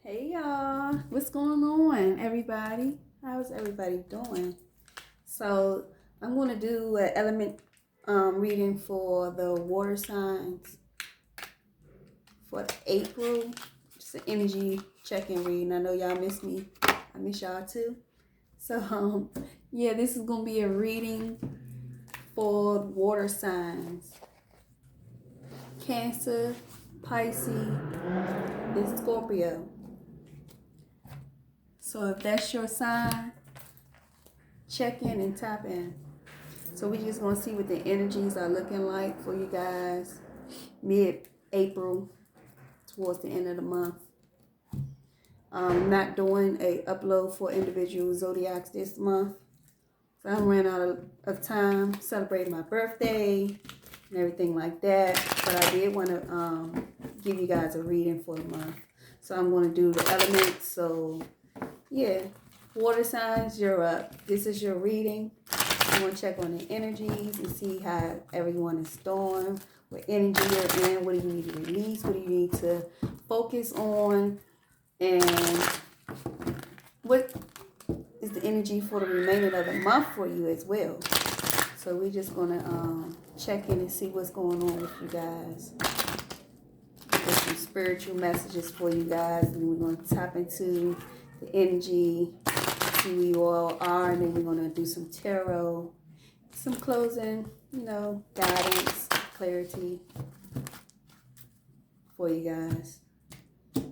Hey y'all, what's going on, everybody? How's everybody doing? So I'm going to do an element reading for the water signs for April. Just an energy check-in reading. I know y'all miss me. I miss y'all too. So yeah, this is going to be a reading for water signs: Cancer, Pisces, and Scorpio. So if that's your sign, check in and tap in. So we just gonna see what the energies are looking like for you guys mid-April towards the end of the month. I'm not doing a upload for individual zodiacs this month. So I ran out of time celebrating my birthday and everything like that. But I did want to give you guys a reading for the month. So I'm going to do the elements. So yeah, water signs, you're up. This is your reading. I'm going to check on the energies and see how everyone is doing, what energy you're in, what do you need to release, what do you need to focus on, and what is the energy for the remainder of the month for you as well. So we're just going to check in and see what's going on with you guys. There's some spiritual messages for you guys, and we're going to tap into the energy, see who you all are, and then we're going to do some tarot, some closing, guidance, clarity for you guys. So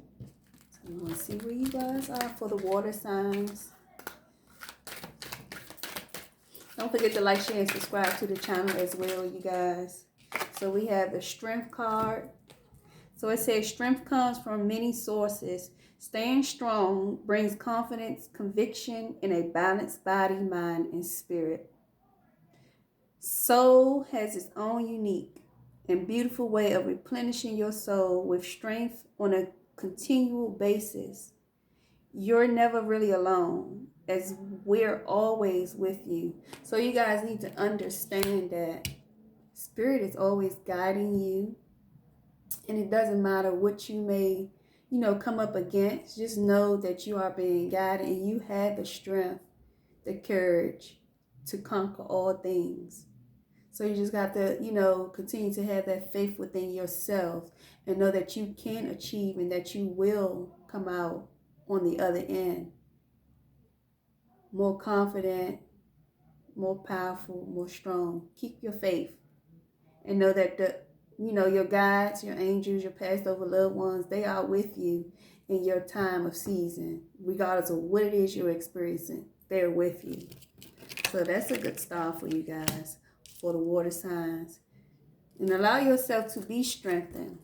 I'm going to see where you guys are for the water signs. Don't forget to like, share, and subscribe to the channel as well, you guys. So we have the Strength card. So it says, strength comes from many sources. Staying strong brings confidence, conviction, and a balanced body, mind, and spirit. Soul has its own unique and beautiful way of replenishing your soul with strength on a continual basis. You're never really alone, as we're always with you. So you guys need to understand that Spirit is always guiding you. And it doesn't matter what you may, come up against. Just know that you are being guided and you have the strength, the courage to conquer all things. So you just got to, continue to have that faith within yourself and know that you can achieve and that you will come out on the other end more confident, more powerful, more strong. Keep your faith and know that your guides, your angels, your past over loved ones, they are with you in your time of season, regardless of what it is you're experiencing. They're with you. So that's a good start for you guys for the water signs. And allow yourself to be strengthened.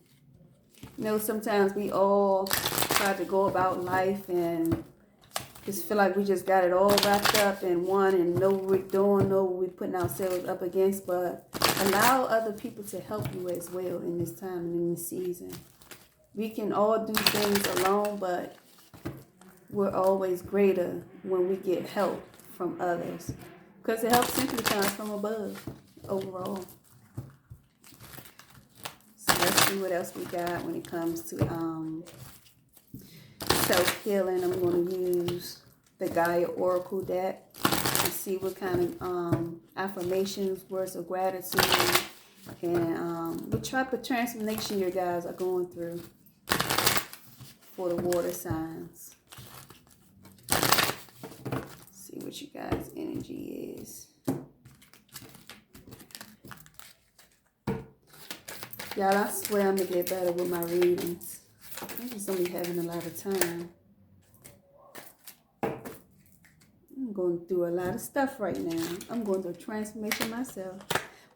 Sometimes we all try to go about life and just feel like we just got it all wrapped up in one and know what we're doing, know what we're putting ourselves up against, but allow other people to help you as well in this time and in this season. We can all do things alone, but we're always greater when we get help from others, because the help simply comes from above overall. So let's see what else we got when it comes to self-healing. I'm going to use the Gaia Oracle deck to see what kind of affirmations, words of gratitude, and what type of transformation you guys are going through for the water signs. See what you guys' energy is. Y'all, I swear I'm going to get better with my readings. I'm just only having a lot of time. I'm going through a lot of stuff right now. I'm going through a transformation myself.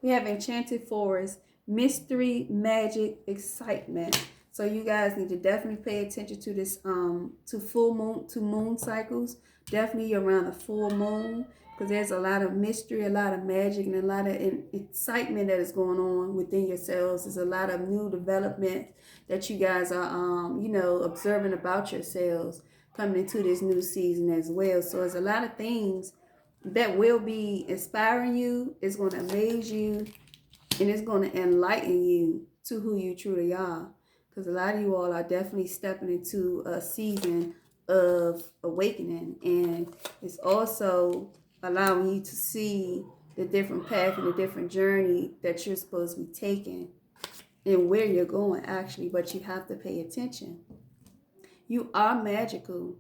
We have Enchanted Forest, mystery, magic, excitement. So you guys need to definitely pay attention to this, to full moon, to moon cycles. Definitely around the full moon, because there's a lot of mystery, a lot of magic, and a lot of excitement that is going on within yourselves. There's a lot of new development that you guys are, observing about yourselves coming into this new season as well. So there's a lot of things that will be inspiring you. It's going to amaze you, and it's going to enlighten you to who you truly are. because a lot of you all are definitely stepping into a season of awakening, and it's also allowing you to see the different path and the different journey that you're supposed to be taking and where you're going actually, but you have to pay attention. You are magical.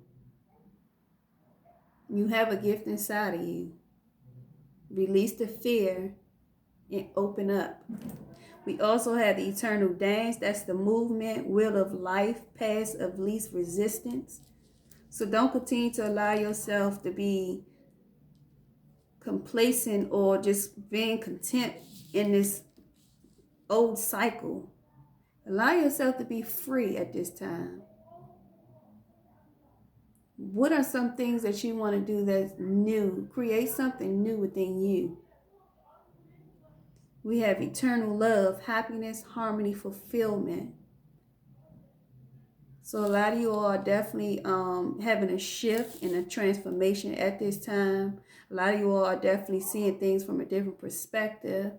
You have a gift inside of you. Release the fear and open up. We also have the eternal dance. That's the movement, wheel of life, path of least resistance. So don't continue to allow yourself to be complacent or just being content in this old cycle. Allow yourself to be free at this time. What are some things that you want to do that's new? Create something new within you. We have eternal love, happiness, harmony, fulfillment. So a lot of you all are definitely having a shift and a transformation at this time. A lot of you all are definitely seeing things from a different perspective,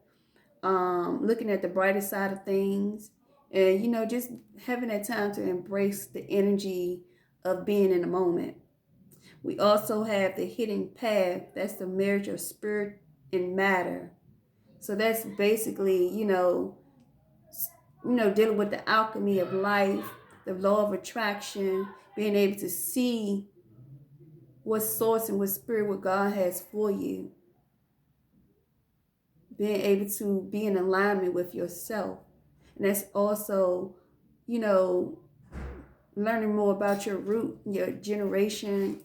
looking at the brighter side of things, and just having that time to embrace the energy of being in the moment. We also have the hidden path. That's the marriage of spirit and matter. So that's basically, dealing with the alchemy of life, the law of attraction, being able to see what source and what spirit, what God has for you. Being able to be in alignment with yourself. And that's also, learning more about your root, your generation,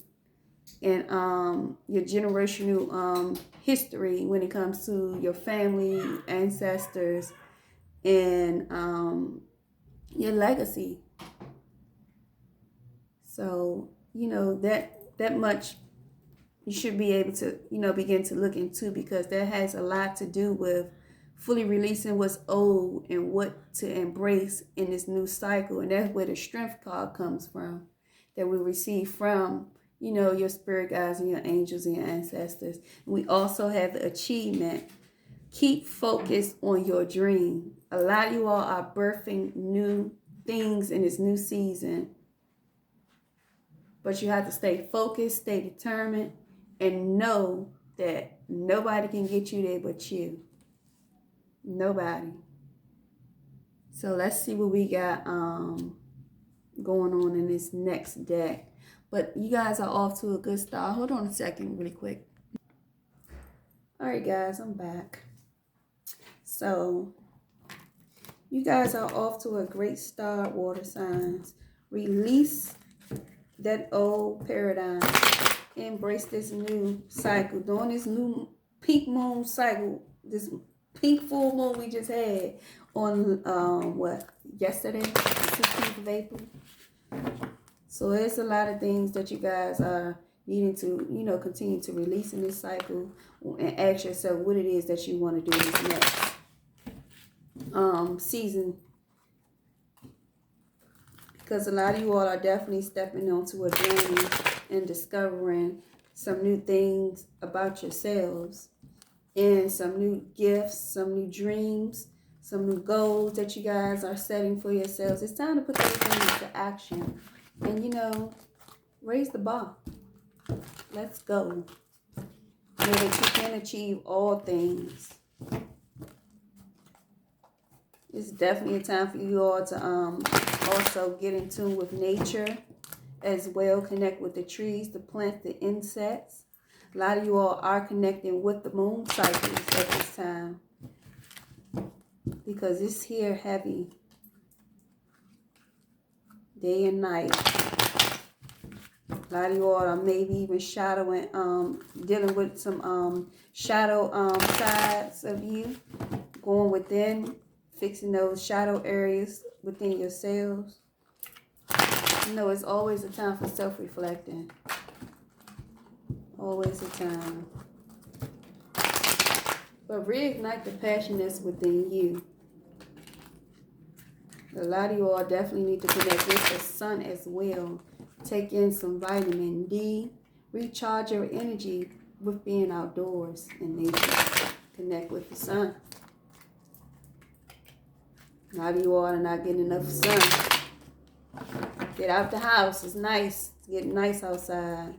and your generational history when it comes to your family, ancestors, and your legacy. So that much you should be able to begin to look into, because that has a lot to do with fully releasing what's old and what to embrace in this new cycle. And that's where the strength card comes from, that we receive from your spirit guides and your angels and your ancestors. And we also have the achievement. Keep focused on your dream. A lot of you all are birthing new things in this new season, but you have to stay focused, stay determined, and know that nobody can get you there but you. Nobody. So let's see what we got going on in this next deck. But you guys are off to a good start. Hold on a second really quick. All right, guys, I'm back. So you guys are off to a great start, water signs. Release that old paradigm. Embrace this new cycle. During this new pink moon cycle, this pink full moon we just had on yesterday, the 16th of April. So there's a lot of things that you guys are needing to continue to release in this cycle, and ask yourself what it is that you want to do in this next season, because a lot of you all are definitely stepping onto a journey and discovering some new things about yourselves, and some new gifts, some new dreams, some new goals that you guys are setting for yourselves. It's time to put everything into action and raise the bar. Let's go. Know that you can achieve all things. It's definitely a time for you all to also get in tune with nature as well. Connect with the trees, the plants, the insects. A lot of you all are connecting with the moon cycles at this time, because it's here heavy, day and night. A lot of you all are maybe even shadowing, dealing with some shadow sides of you, going within, fixing those shadow areas within yourselves. It's always a time for self-reflecting. Always a time. But reignite the passion that's within you. A lot of you all definitely need to connect with the sun as well. Take in some vitamin D. Recharge your energy with being outdoors in nature. Connect with the sun. A lot of you all are not getting enough sun. Get out the house. It's nice. It's getting nice outside.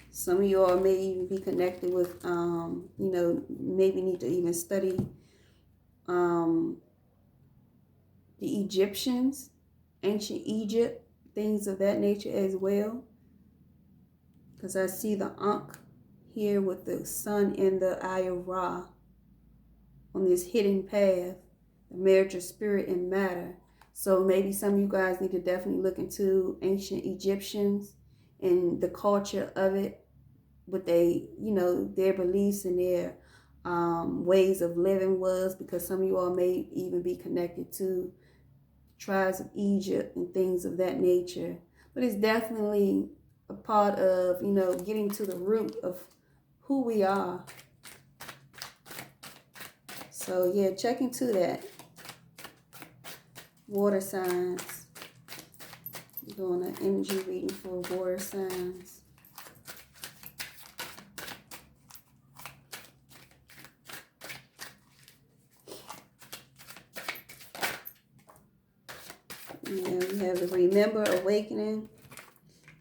Some of you all may even be connected with, maybe need to even study the Egyptians, ancient Egypt, things of that nature as well. Because I see the Ankh here with the sun in the eye of Ra on this hidden path, the marriage of spirit and matter. So maybe some of you guys need to definitely look into ancient Egyptians and the culture of it, what they, their beliefs and their ways of living was, because some of you all may even be connected to tribes of Egypt and things of that nature. But it's definitely a part of, getting to the root of who we are. So yeah, check into that. Water signs. I'm doing an energy reading for water signs. Yeah, we have the Remember Awakening.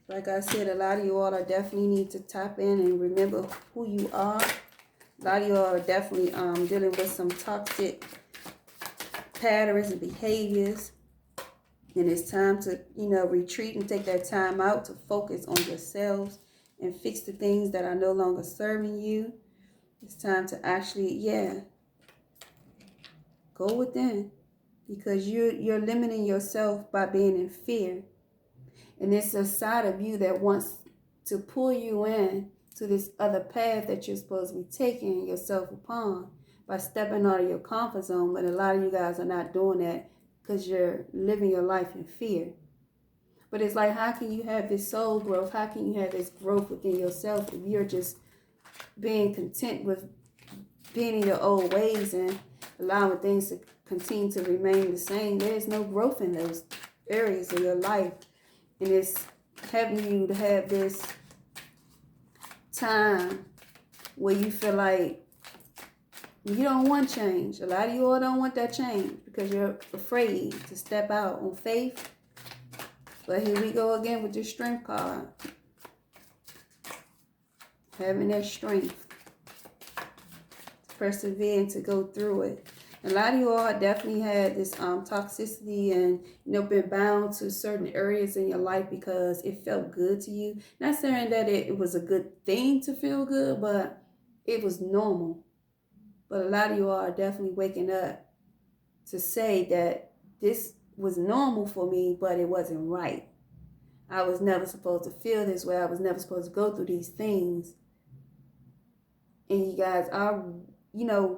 Like I said, a lot of you all are definitely need to tap in and remember who you are. A lot of you all are definitely dealing with some toxic patterns and behaviors. And it's time to, retreat and take that time out to focus on yourselves and fix the things that are no longer serving you. It's time to actually, go within, because you're limiting yourself by being in fear. And it's a side of you that wants to pull you in to this other path that you're supposed to be taking yourself upon by stepping out of your comfort zone. But a lot of you guys are not doing that because you're living your life in fear. But it's like, how can you have this soul growth? How can you have this growth within yourself if you're just being content with being in your old ways and allowing things to continue to remain the same? There's no growth in those areas of your life. And it's having you to have this time where you feel like you don't want change. A lot of you all don't want that change because you're afraid to step out on faith. But here we go again with the strength card. Having that strength to persevere and to go through it. A lot of you all definitely had this toxicity and, been bound to certain areas in your life because it felt good to you. Not saying that it was a good thing to feel good, but it was normal. But a lot of you all are definitely waking up to say that this was normal for me, but it wasn't right. I was never supposed to feel this way. I was never supposed to go through these things. And you guys are,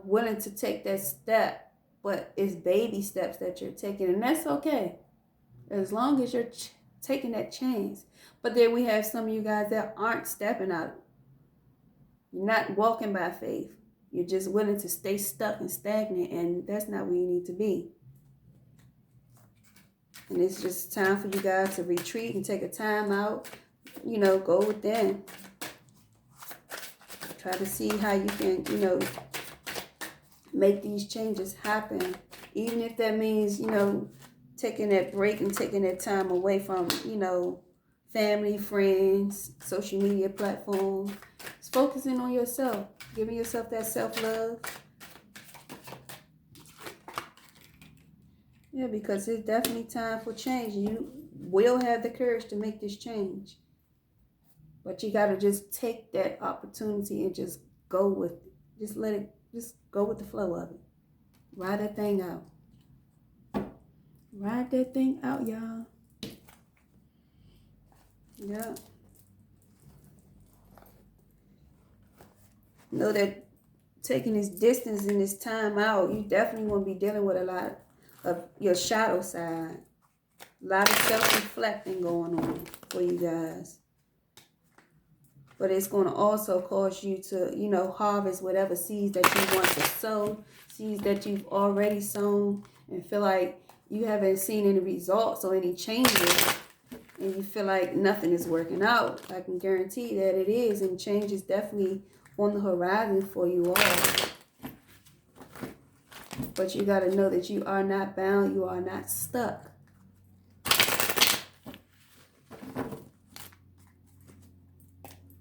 willing to take that step, but it's baby steps that you're taking, and that's okay as long as you're taking that chance. But then we have some of you guys that aren't stepping out. You're not walking by faith. You're just willing to stay stuck and stagnant, and that's not where you need to be. And it's just time for you guys to retreat and take a time out, go within. Try to see how you can, make these changes happen. Even if that means, taking that break and taking that time away from, family, friends, social media platforms. It's focusing on yourself, giving yourself that self-love. Yeah, because it's definitely time for change. You will have the courage to make this change. But you got to just take that opportunity and just go with it. Just go with the flow of it. Ride that thing out. Ride that thing out, y'all. Yeah. Know that taking this distance and this time out, you definitely won't be dealing with a lot of your shadow side. A lot of self-reflecting going on for you guys. But it's going to also cause you to, harvest whatever seeds that you want to sow, seeds that you've already sown, and feel like you haven't seen any results or any changes. and you feel like nothing is working out, I can guarantee that it is, and change is definitely on the horizon for you all. But you got to know that you are not bound, you are not stuck.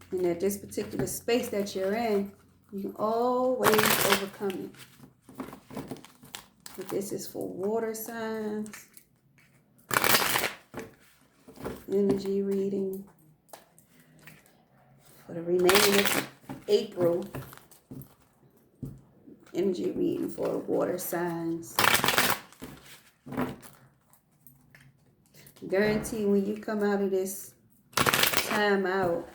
And at this particular space that you're in, you can always overcome it. But this is for water signs. Energy reading for the remaining of April. Energy reading for water signs. Guarantee when you come out of this time out,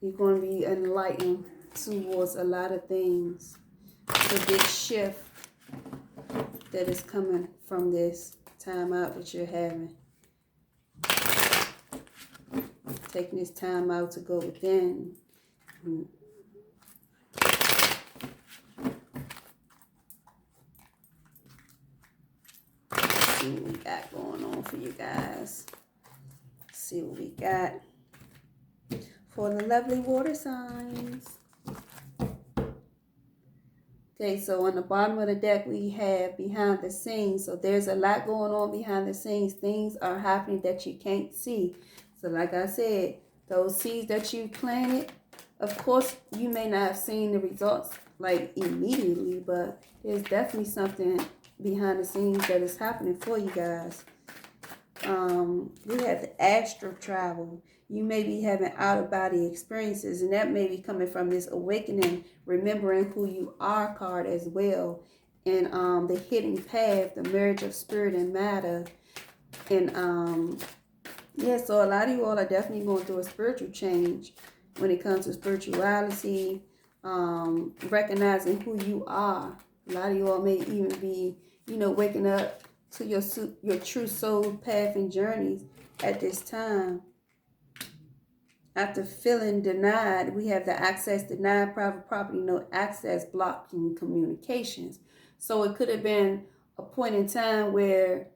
you're going to be enlightened towards a lot of things. It's a big shift that is coming from this time out that you're having. Taking this time out to go within. See what we got going on for you guys. See what we got for the lovely water signs. Okay, so on the bottom of the deck we have behind the scenes. So there's a lot going on behind the scenes. Things are happening that you can't see. So like I said, those seeds that you planted, of course you may not have seen the results like immediately, but there's definitely something behind the scenes that is happening for you guys. We have the astral travel. You may be having out-of-body experiences, and that may be coming from this awakening, remembering who you are card as well. And the hidden path, the marriage of spirit and matter. And yeah, so a lot of you all are definitely going through a spiritual change when it comes to spirituality, recognizing who you are. A lot of you all may even be, waking up to your true soul path and journeys at this time. After feeling denied, we have the access denied, private property, no access, blocking communications. So it could have been a point in time where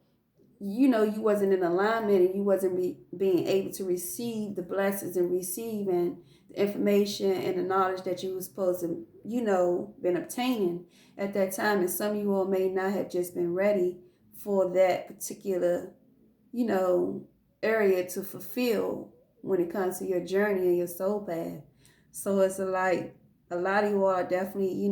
you wasn't in alignment and you wasn't being able to receive the blessings and receiving the information and the knowledge that you were supposed to, been obtaining at that time. And some of you all may not have just been ready for that particular, area to fulfill when it comes to your journey and your soul path. So it's like a lot of you all are definitely,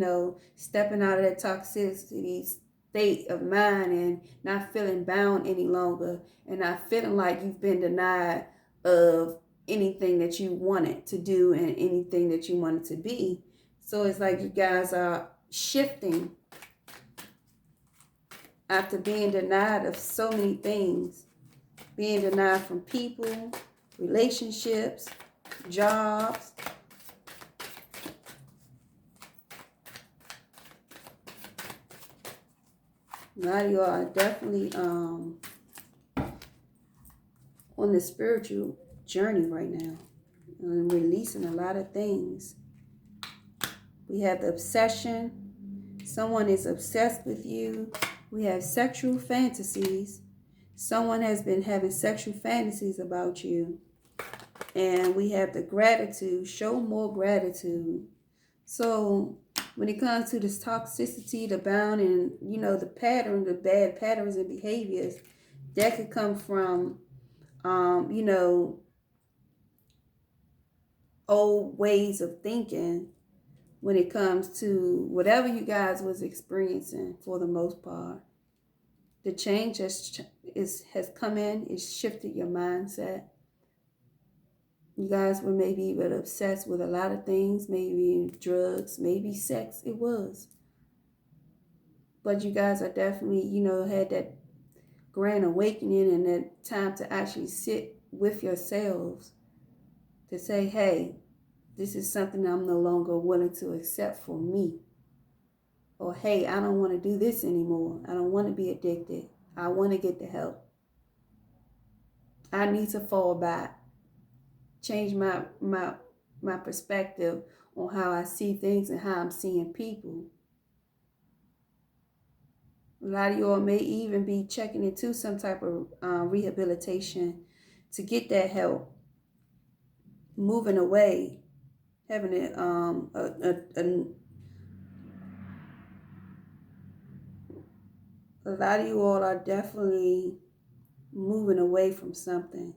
stepping out of that toxicity state of mind and not feeling bound any longer and not feeling like you've been denied of anything that you wanted to do and anything that you wanted to be. So it's like you guys are shifting after being denied of so many things, being denied from people, relationships, jobs. A lot of you are definitely on the spiritual journey right now and releasing a lot of things. We have the obsession. Someone is obsessed with you. We have sexual fantasies. Someone has been having sexual fantasies about you. And we have the gratitude. Show more gratitude. So when it comes to this toxicity, the bound, and the pattern, the bad patterns and behaviors, that could come from old ways of thinking when it comes to whatever you guys was experiencing. For the most part, the change has come in. It's shifted your mindset. You guys were maybe even obsessed with a lot of things, maybe drugs, maybe sex. It was. But you guys are definitely, had that grand awakening and that time to actually sit with yourselves to say, hey, this is something I'm no longer willing to accept for me. Or, hey, I don't want to do this anymore. I don't want to be addicted. I want to get the help. I need to fall back. Change my perspective on how I see things and how I'm seeing people. A lot of you all may even be checking into some type of rehabilitation to get that help, moving away, having a lot of you all are definitely moving away from something,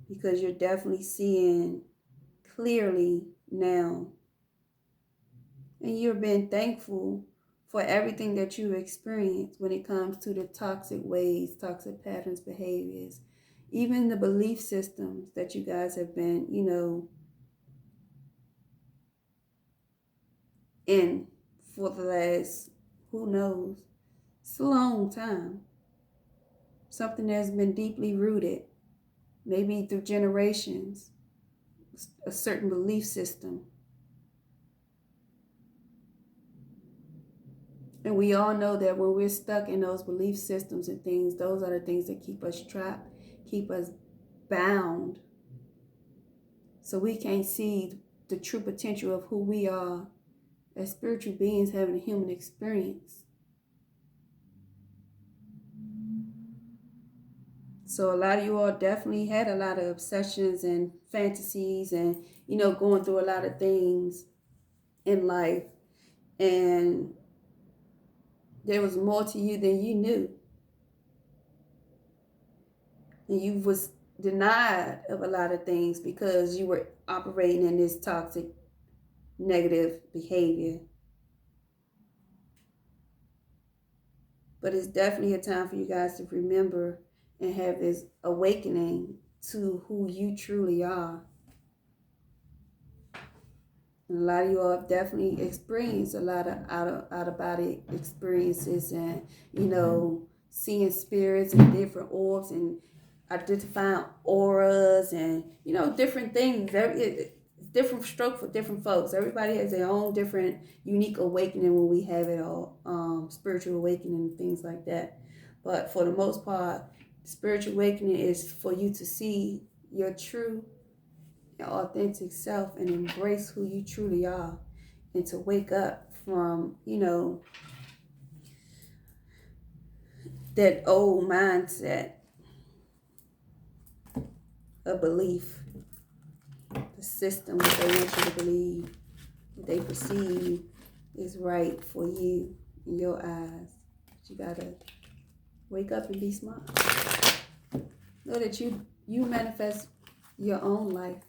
because you're definitely seeing clearly now, and you're being thankful for everything that you experience when it comes to the toxic ways, toxic patterns, behaviors, even the belief systems that you guys have been, in for the last, who knows, it's a long time. Something that's been deeply rooted, maybe through generations, a certain belief system. And we all know that when we're stuck in those belief systems and things, those are the things that keep us trapped, keep us bound. So we can't see the true potential of who we are as spiritual beings having a human experience. So a lot of you all definitely had a lot of obsessions and fantasies and, going through a lot of things in life. And there was more to you than you knew. And you was denied of a lot of things because you were operating in this toxic, negative behavior. But it's definitely a time for you guys to remember and have this awakening to who you truly are. And a lot of you all have definitely experienced a lot of out of body experiences, and seeing spirits and different orbs and identifying auras and different things. It's different stroke for different folks. Everybody has their own different unique awakening when we have it all, spiritual awakening and things like that. But for the most part, spiritual awakening is for you to see your true, your authentic self and embrace who you truly are, and to wake up from that old mindset, a belief, the system that they want you to believe, that they perceive is right for you in your eyes. But you gotta wake up and be smart. Know that you manifest your own life.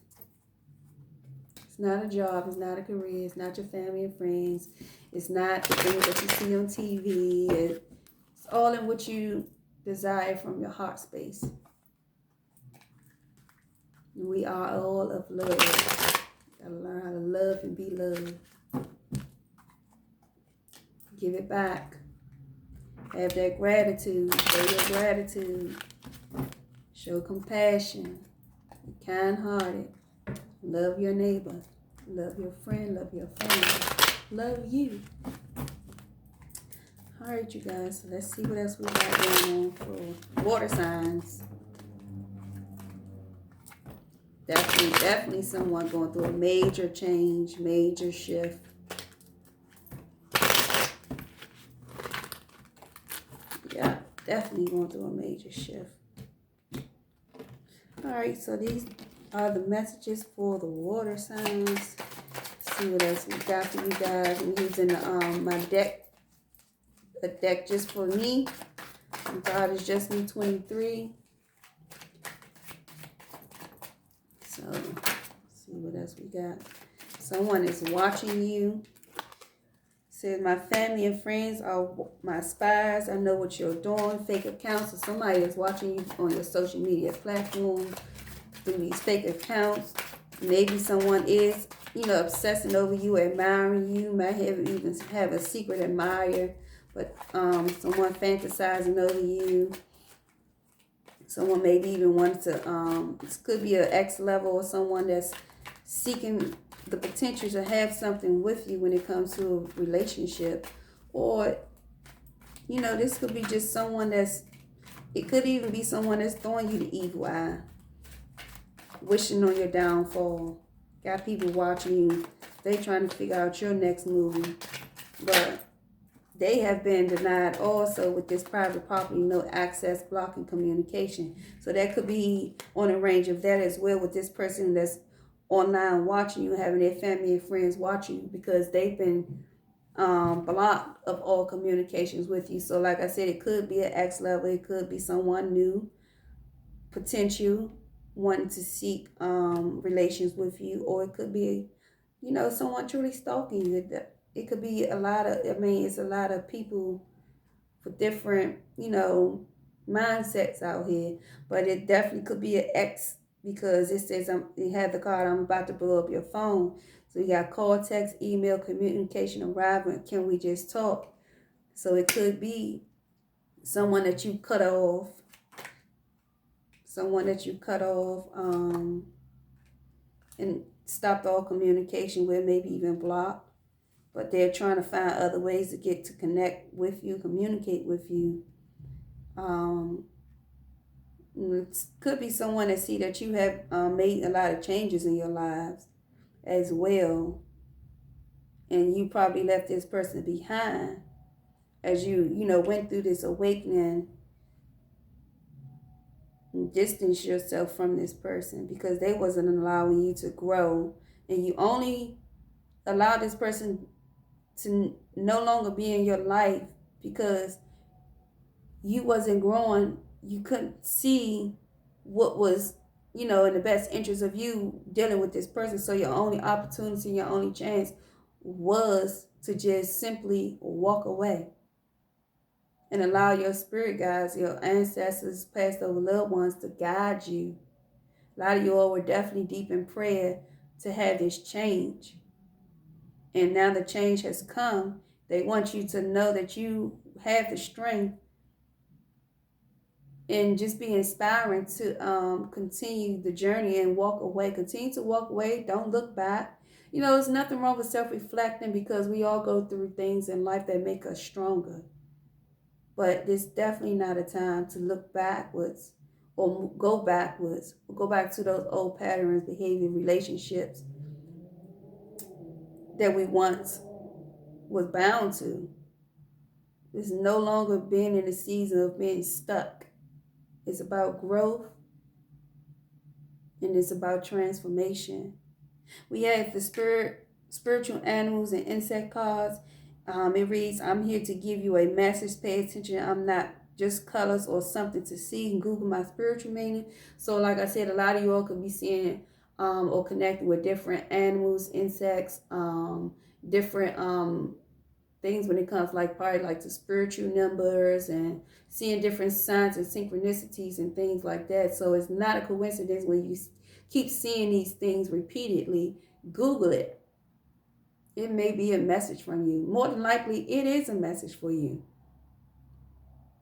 It's not a job, it's not a career, it's not your family and friends, it's not the things that you see on TV. It's all in what you desire from your heart space. And we are all of love. Gotta learn how to love and be loved. Give it back. Have that gratitude. Show your gratitude. Show compassion. Be kind-hearted. Love your neighbor. Love your friend. Love your family. Love you. All right, you guys. So let's see what else we got going on for water signs. Definitely someone going through a major change, major shift. Yeah, definitely going through a major shift. All right, so these are the messages for the water signs. Let's see what else we got for you guys. I'm using my deck, a deck just for me. God is just me 23. So let's see what else we got. Someone is watching you. Says my family and friends are my spies. I know what you're doing. Fake accounts. So somebody is watching you on your social media platform through these fake accounts. Maybe someone is, obsessing over you, admiring you. Might even have a secret admirer. But someone fantasizing over you. Someone maybe even wants to, this could be an ex level or someone that's seeking the potential to have something with you when it comes to a relationship. Or, this could be just someone it could even be someone that's throwing you the evil eye, wishing on your downfall. Got people watching you. They trying to figure out your next move. But they have been denied also with this private property, no access, blocking communication. So that could be on a range of that as well with this person that's online watching you, having their family and friends watching you because they've been blocked of all communications with you. So like I said, it could be an ex level, it could be someone new, potential, wanting to seek relations with you, or it could be, someone truly stalking you. It could be a lot of, it's a lot of people for different, mindsets out here. But it definitely could be an ex because it says you have the card, I'm about to blow up your phone. So you got call, text, email, communication, arrival, can we just talk? So it could be someone that you cut off, and stopped all communication with, maybe even blocked. But they're trying to find other ways to get to connect with you, communicate with you. It could be someone that see that you have made a lot of changes in your lives as well, and you probably left this person behind as you went through this awakening and distance yourself from this person because they wasn't allowing you to grow, and you only allow this person to no longer be in your life because you wasn't growing. You couldn't see what was, in the best interest of you dealing with this person. So your only opportunity, your only chance was to just simply walk away and allow your spirit guides, your ancestors, past over loved ones to guide you. A lot of you all were definitely deep in prayer to have this change. And now the change has come. They want you to know that you have the strength and just be inspiring to continue the journey and walk away. Continue to walk away. Don't look back. There's nothing wrong with self-reflecting because we all go through things in life that make us stronger. But it's definitely not a time to look backwards or go backwards. Go back to those old patterns, behavior, relationships that we once was bound to. It's no longer being in the season of being stuck. It's about growth and it's about transformation. We have the spiritual animals and insect cards. It reads, I'm here to give you a message. Pay attention. I'm not just colors or something to see. And Google my spiritual meaning. So like I said, a lot of you all could be seeing or connecting with different animals, insects, different things when it comes like probably like to spiritual numbers and seeing different signs and synchronicities and things like that. So it's not a coincidence when you keep seeing these things repeatedly. Google it. It may be a message from you. More than likely, it is a message for you.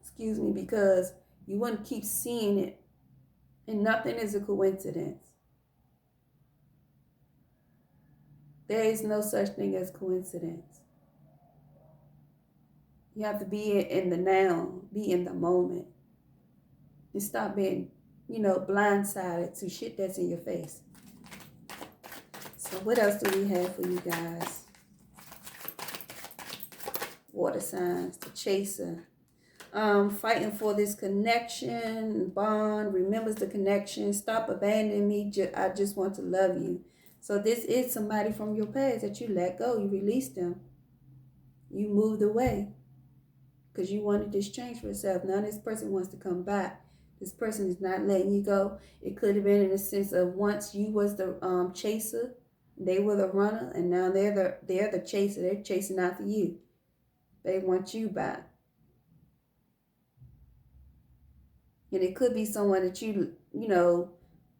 Excuse me, because you wouldn't keep seeing it. And nothing is a coincidence. There is no such thing as coincidence. You have to be in the now, be in the moment. And stop being, blindsided to shit that's in your face. So what else do we have for you guys? Water signs, the chaser. Fighting for this connection, bond, remembers the connection, stop abandoning me, I just want to love you. So this is somebody from your past that you let go, you released them. You moved away because you wanted this change for yourself. Now this person wants to come back. This person is not letting you go. It could have been in the sense of once you was the chaser, they were the runner, and now they're the chaser. They're chasing after you. They want you back. And it could be someone that you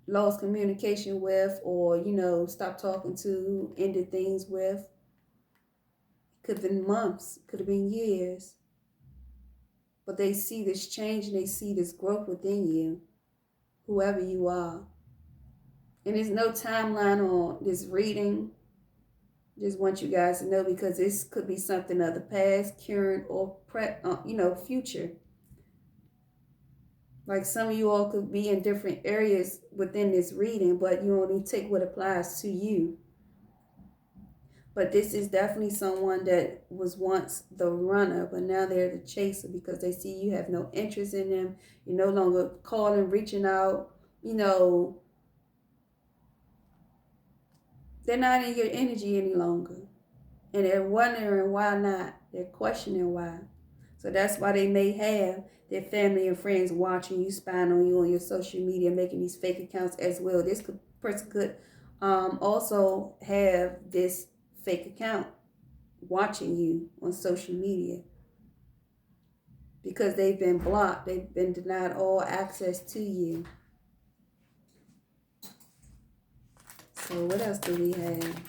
lost communication with, or stopped talking to, ended things with. It could have been months, could have been years. But they see this change and they see this growth within you, whoever you are. And there's no timeline on this reading. Just want you guys to know because this could be something of the past, current, or future. Like some of you all could be in different areas within this reading, but you only take what applies to you. But this is definitely someone that was once the runner, but now they're the chaser because they see you have no interest in them. You're no longer calling, reaching out. They're not in your energy any longer. And they're wondering why not. They're questioning why. So that's why they may have their family and friends watching you, spying on you on your social media, making these fake accounts as well. Person could also have this fake account watching you on social media because they've been blocked. They've been denied all access to you. So what else do we have?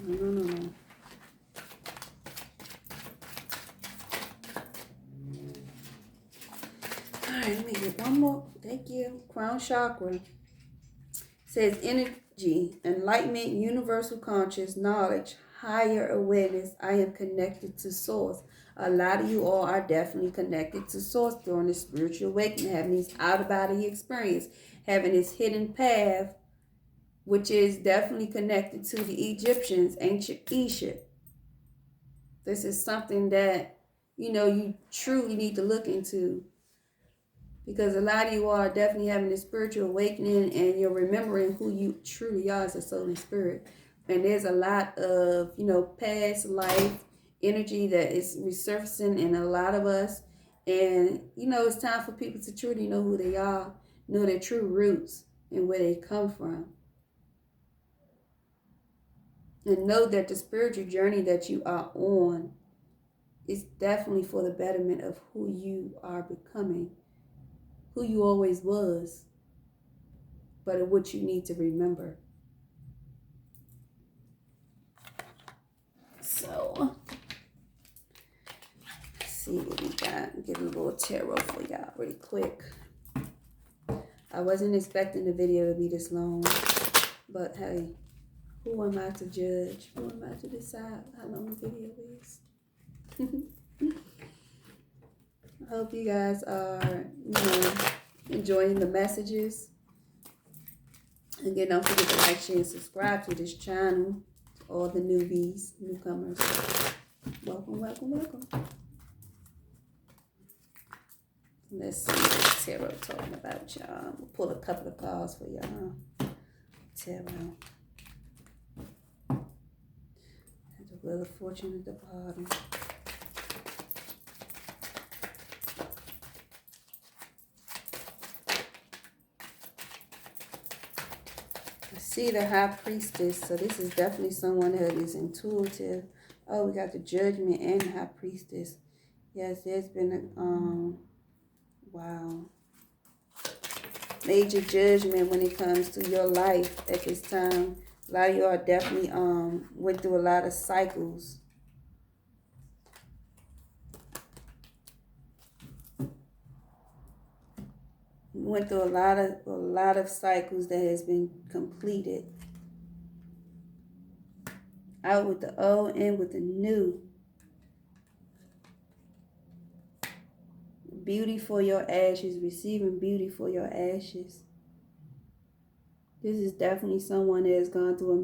No. All right, let me get one more. Thank you. Crown chakra says energy, enlightenment, universal conscious knowledge, higher awareness. I am connected to source. A lot of you all are definitely connected to source during the spiritual awakening, having these out of body experience, having this hidden path, which is definitely connected to the Egyptians, ancient Egypt. This is something that you truly need to look into. Because a lot of you are definitely having a spiritual awakening and you're remembering who you truly are as a soul and spirit. And there's a lot of, past life energy that is resurfacing in a lot of us. And, it's time for people to truly know who they are, know their true roots and where they come from. And know that the spiritual journey that you are on is definitely for the betterment of who you are becoming. Who you always was, but what you need to remember. So, let's see what we got. Give a little tarot for y'all really quick. I wasn't expecting the video to be this long, but hey, who am I to judge? Who am I to decide how long the video is? I hope you guys are, enjoying the messages. Again, don't forget to like, share, and subscribe to this channel. To all the newbies, newcomers. Welcome. Let's see what tarot talking about, y'all. We'll pull a couple of cards for y'all. Tarot. And the Wheel of Fortune at the bottom. See the High Priestess. So this is definitely someone that is intuitive. Oh, we got the Judgment and the High Priestess. Yes, there's been a major judgment when it comes to your life at this time. A lot of you are definitely went through a lot of cycles. Went through a lot of cycles that has been completed. Out with the old, in with the new. Beauty for your ashes, receiving beauty for your ashes. This is definitely someone that has gone through a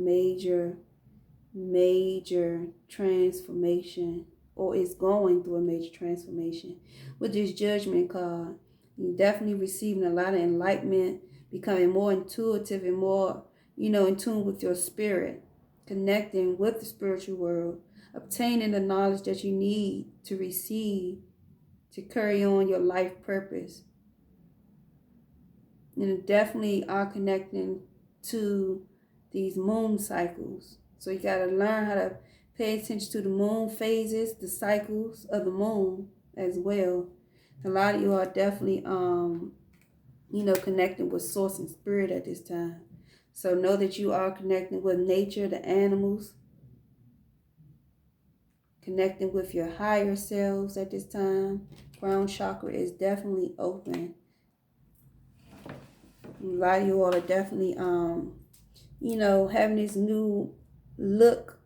major transformation, or is going through a major transformation. With this Judgment card, you're definitely receiving a lot of enlightenment, becoming more intuitive and more, in tune with your spirit, connecting with the spiritual world, obtaining the knowledge that you need to receive to carry on your life purpose. And definitely are connecting to these moon cycles. So you got to learn how to pay attention to the moon phases, the cycles of the moon as well. A lot of you are definitely, connecting with source and spirit at this time. So know that you are connecting with nature, the animals, connecting with your higher selves at this time. Crown chakra is definitely open. A lot of you all are definitely, having this new look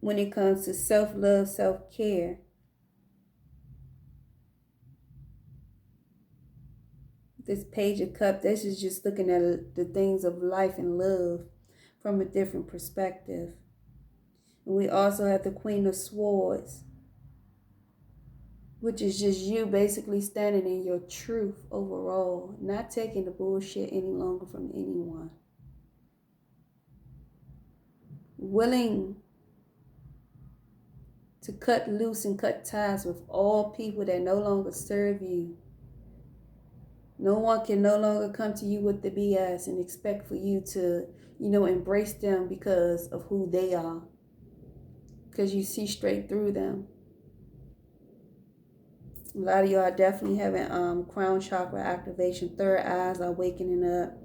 when it comes to self-love, self-care. This Page of Cups, this is just looking at the things of life and love. from a different perspective. And we also have the Queen of Swords, which is just you basically standing in your truth overall, not taking the bullshit any longer from anyone. Willing to cut loose and cut ties with all people that no longer serve you. No one can no longer come to you with the BS and expect for you to, embrace them because of who they are. Because you see straight through them. A lot of you are definitely having crown chakra activation. Third eyes are awakening up.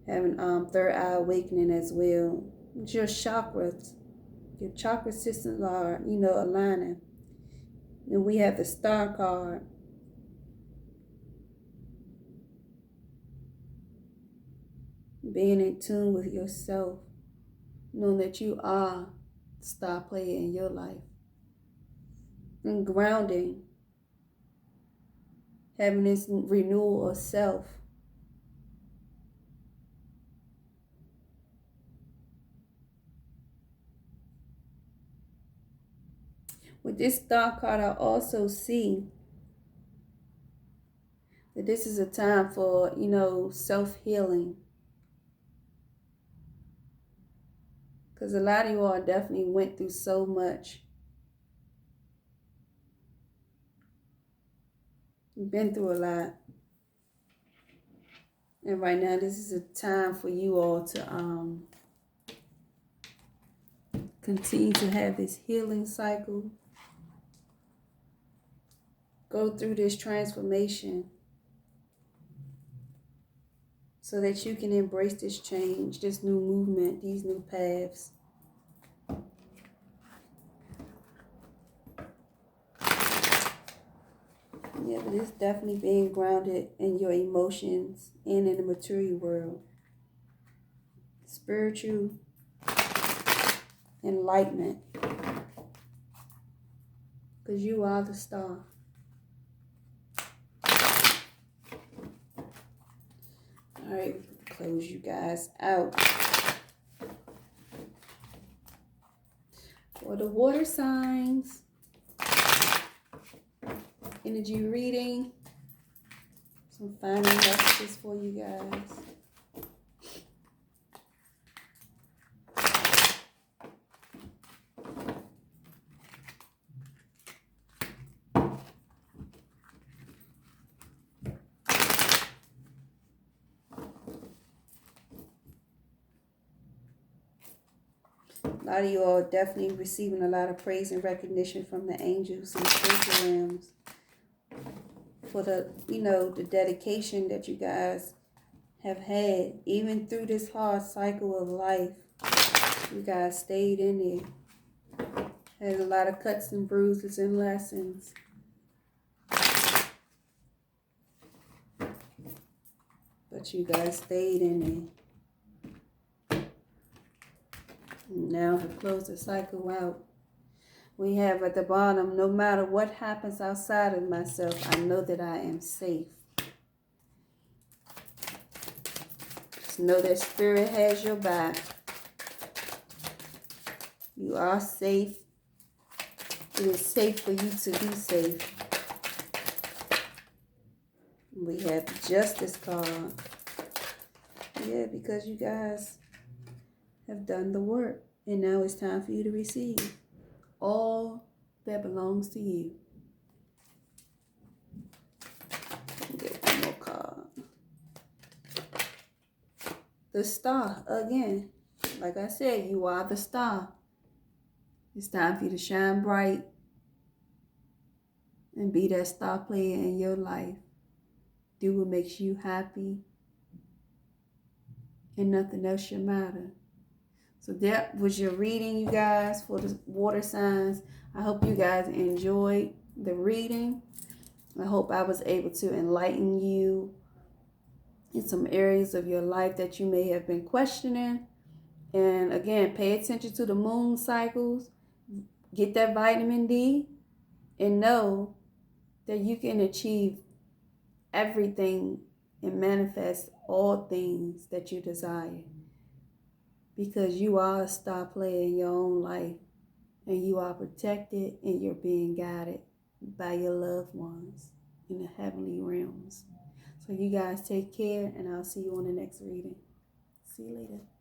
Having third eye awakening as well. It's your chakras. Your chakra systems are, aligning. And we have the star card. Being in tune with yourself. Knowing that you are the star player in your life. And grounding. Having this renewal of self. With this star card, I also see that this is a time for, self-healing. Because a lot of you all definitely went through so much. You've been through a lot. And right now, this is a time for you all to continue to have this healing cycle. Go through this transformation so that you can embrace this change, this new movement, these new paths. Yeah, but it's definitely being grounded in your emotions and in the material world. Spiritual enlightenment. Because you are the star. All right, close you guys out. For the water signs, energy reading, some final messages for you guys. A lot of you all definitely receiving a lot of praise and recognition from the angels and spiritual realms for the, the dedication that you guys have had, even through this hard cycle of life. You guys stayed in there. Had a lot of cuts and bruises and lessons. But you guys stayed in there. Now to close the cycle out, we have at the bottom, no matter what happens outside of myself, I know that I am safe. Just know that spirit has your back. You are safe. It is safe for you to be safe. We have the Justice card. Yeah, because you guys have done the work. And now it's time for you to receive all that belongs to you. Get one more card. The star, again. Like I said, you are the star. It's time for you to shine bright and be that star player in your life. Do what makes you happy, and nothing else should matter. So that was your reading, you guys, for the water signs. I hope you guys enjoyed the reading. I hope I was able to enlighten you in some areas of your life that you may have been questioning. And again, pay attention to the moon cycles. Get that vitamin D and know that you can achieve everything and manifest all things that you desire. because you are a star player in your own life, and you are protected, and you're being guided by your loved ones in the heavenly realms. So you guys take care, and I'll see you on the next reading. See you later.